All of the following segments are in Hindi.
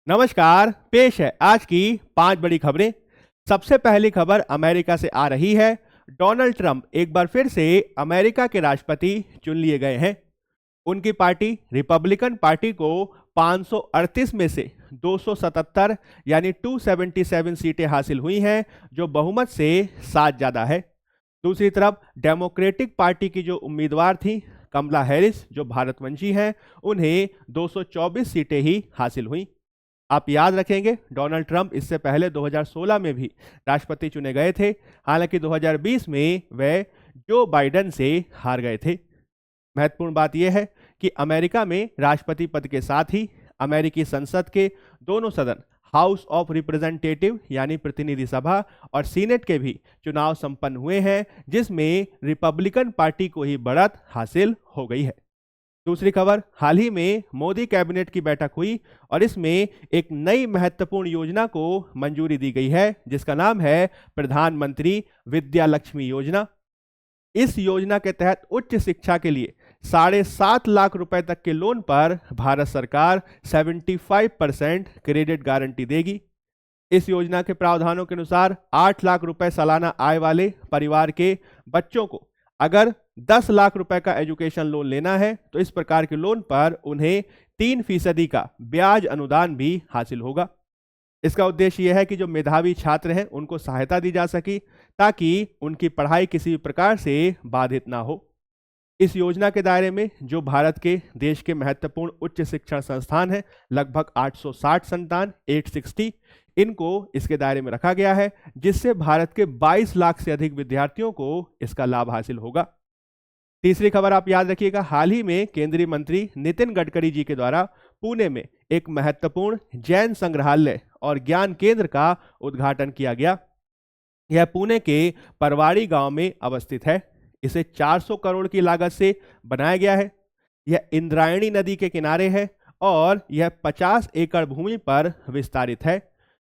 नमस्कार। पेश है आज की 5 बड़ी खबरें। सबसे पहली खबर अमेरिका से आ रही है। डोनाल्ड ट्रंप एक बार फिर से अमेरिका के राष्ट्रपति चुन लिए गए हैं। उनकी पार्टी रिपब्लिकन पार्टी को 538 में से 277 यानी 277 सीटें हासिल हुई हैं, जो बहुमत से 7 ज्यादा है। दूसरी तरफ डेमोक्रेटिक पार्टी की जो उम्मीदवार थी कमला हैरिस, जो भारतवंशी हैं, उन्हें 224 सीटें ही हासिल हुई। आप याद रखेंगे, डोनाल्ड ट्रंप इससे पहले 2016 में भी राष्ट्रपति चुने गए थे। हालांकि 2020 में वे जो बाइडेन से हार गए थे। महत्वपूर्ण बात यह है कि अमेरिका में राष्ट्रपति पद के साथ ही अमेरिकी संसद के दोनों सदन, हाउस ऑफ रिप्रेजेंटेटिव यानी प्रतिनिधि सभा और सीनेट के भी चुनाव संपन्न हुए हैं, जिसमें रिपब्लिकन पार्टी को ही बढ़त हासिल हो गई है। दूसरी खबर, हाल ही में मोदी कैबिनेट की बैठक हुई और इसमें एक नई महत्वपूर्ण योजना को मंजूरी दी गई है, जिसका नाम है प्रधानमंत्री विद्या लक्ष्मी योजना। इस योजना के तहत उच्च शिक्षा के लिए 7.5 लाख रुपए तक के लोन पर भारत सरकार 75% क्रेडिट गारंटी देगी। इस योजना के प्रावधानों के अनुसार 8 लाख रुपए सालाना आय वाले परिवार के बच्चों को अगर 10 लाख रुपए का एजुकेशन लोन लेना है तो इस प्रकार के लोन पर उन्हें 3% का ब्याज अनुदान भी हासिल होगा। इसका उद्देश्य यह है कि जो मेधावी छात्र हैं उनको सहायता दी जा सके, ताकि उनकी पढ़ाई किसी भी प्रकार से बाधित ना हो। इस योजना के दायरे में जो भारत के देश के महत्वपूर्ण उच्च शिक्षण संस्थान हैं, लगभग 860 संस्थान 860, इनको इसके दायरे में रखा गया है, जिससे भारत के 22 लाख से अधिक विद्यार्थियों को इसका लाभ हासिल होगा। तीसरी खबर आप याद रखिएगा, हाल ही में केंद्रीय मंत्री नितिन गडकरी जी के द्वारा पुणे में एक महत्वपूर्ण जैन संग्रहालय और ज्ञान केंद्र का उद्घाटन किया गया। यह पुणे के परवाड़ी गांव में अवस्थित है। इसे 400 करोड़ की लागत से बनाया गया है। यह इंद्रायणी नदी के किनारे है और यह 50 एकड़ भूमि पर विस्तारित है,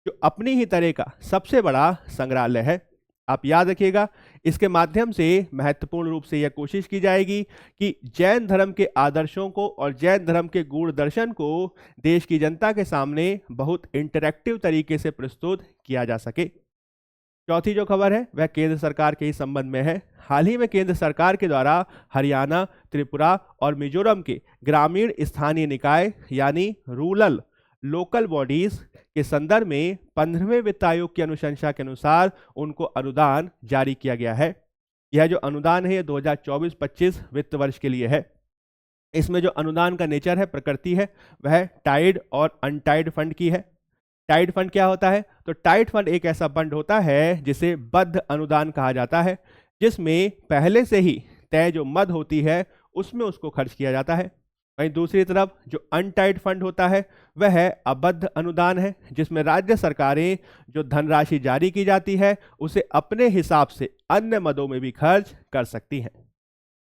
जो अपनी ही तरह का सबसे बड़ा संग्रहालय है। आप याद रखिएगा, इसके माध्यम से महत्वपूर्ण रूप से यह कोशिश की जाएगी कि जैन धर्म के आदर्शों को और जैन धर्म के गूढ़ दर्शन को देश की जनता के सामने बहुत इंटरैक्टिव तरीके से प्रस्तुत किया जा सके। चौथी जो खबर है वह केंद्र सरकार के ही संबंध में है। हाल ही में केंद्र सरकार के द्वारा हरियाणा, त्रिपुरा और मिजोरम के ग्रामीण स्थानीय निकाय यानी रूरल लोकल बॉडीज के संदर्भ में 15वें वित्त आयोग की अनुशंसा के अनुसार उनको अनुदान जारी किया गया है। यह जो अनुदान है 2024-25 वित्त वर्ष के लिए है। इसमें जो अनुदान का नेचर है, प्रकृति है, वह टाइड और अनटाइड फंड की है। टाइड फंड क्या होता है? तो टाइड फंड एक ऐसा फंड होता है जिसे बद्ध अनुदान कहा जाता है, जिसमें पहले से ही तय जो मद होती है उसमें उसको खर्च किया जाता है। वहीं दूसरी तरफ जो अनटाइड फंड होता है वह अबद्ध अनुदान है, जिसमें राज्य सरकारें जो धनराशि जारी की जाती है उसे अपने हिसाब से अन्य मदों में भी खर्च कर सकती हैं।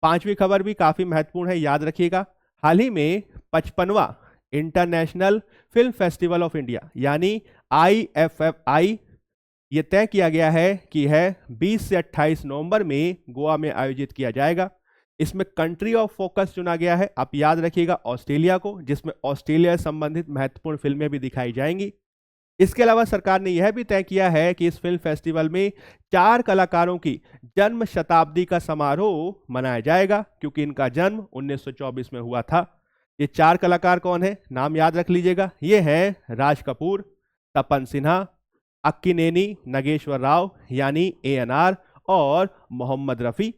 पांचवी खबर भी काफी महत्वपूर्ण है, याद रखिएगा। हाल ही में 55वां international film festival of India यानी IFFI ये तय किया गया है कि यह 20 से 28 नवंबर में गोवा में आयोजित किया जाएगा। इसमें कंट्री ऑफ फोकस चुना गया है, आप याद रखिएगा, ऑस्ट्रेलिया को, जिसमें ऑस्ट्रेलिया से संबंधित महत्वपूर्ण फिल्में भी दिखाई जाएंगी। इसके अलावा सरकार ने यह भी तय किया है कि इस फिल्म फेस्टिवल में 4 कलाकारों की जन्म शताब्दी का समारोह मनाया जाएगा, क्योंकि इनका जन्म 1924 में हुआ था। ये 4 कलाकार कौन है? नाम याद रख लीजिएगा। ये हैं राज कपूर, तपन सिन्हा, अक्किनेनी नागेश्वर राव यानी ANR और मोहम्मद रफ़ी।